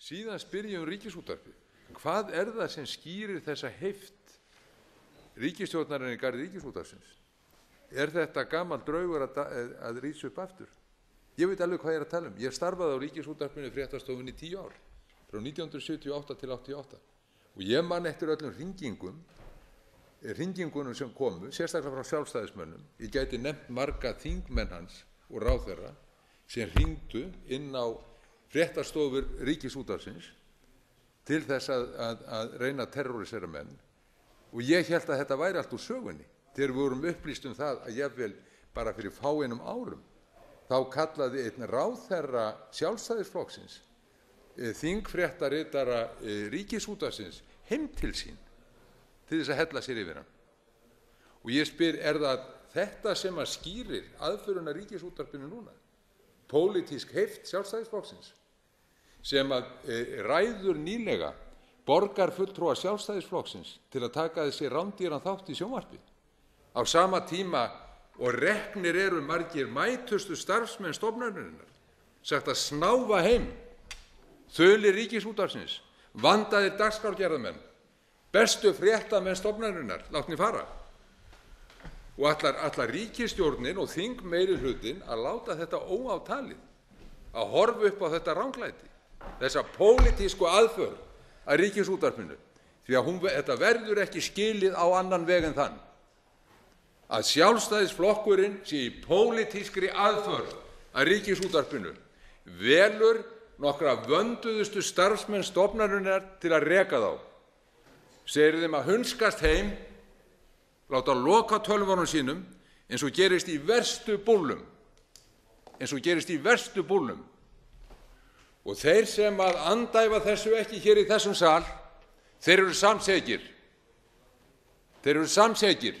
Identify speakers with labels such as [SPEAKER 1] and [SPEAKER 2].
[SPEAKER 1] Síðan spyr ég Ríkisútvarpið. Hvað það sem skýrir þessa heift ríkisstjórnarinnar í garð Ríkisútvarpsins? Þetta gamall draugur að rísa upp aftur? Ég veit alveg hvað ég að tala um. Ég starfaði á Ríkisútvarpinu fréttastofunni í 10 ár, frá 1978 til 88. Og ég man eftir öllum hringingunum sem komu, sérstaklega frá sjálfstæðismönnum. Ég gæti nefnt marga þingmenn hans og ráðherra sem hringdu inn á fréttastofur Ríkisútvarpsins til þess að reyna að terrorisera menn. Og ég hélt að þetta væri allt úr sögunni. Þegar við vorum upplýst um það að jafnvel bara fyrir fáeinum árum, þá kallaði einn ráðherra Sjálfstæðisflokksins þingfréttaritara Ríkisútvarpsins heim til sín til þess að hella sér yfir hann. Og ég spyr, það þetta sem að skýrir aðföruna Ríkisútvarpinu núna? Pólitísk heift Sjálfstæðisflokksins sem að ræður nýlega borgarfulltrúa Sjálfstæðisflokksins til að taka þessi rándýran þátt í sjónvarpi á sama tíma og reknir eru margir mætustu starfsmenn stofnunarinnar sagt að snáfa heim þulir Ríkisútvarpsins, vandaðir dagskrárgerðarmenn, bestu fréttamenn stofnunarinnar látnir fara. Og ætlar ríkisstjórnin og þingmeirihlutinn að láta þetta óátalið, að horfa upp á þetta ranglæti, þessa pólitísku aðför að Ríkisútvarpinu, því að þetta verður ekki skilið á annan veg en þann að Sjálfstæðisflokkurinn sé í pólitískri aðför að Ríkisútvarpinu, velur nokkra vönduðustu starfsmenn stofnunarinnar til að reka þá, segir þeim að hunskast heim, láta loka tölvunum sínum eins og gerist í verstu búllum. Og þeir sem að andæfa þessu ekki hér í þessum sal, þeir eru samsekir.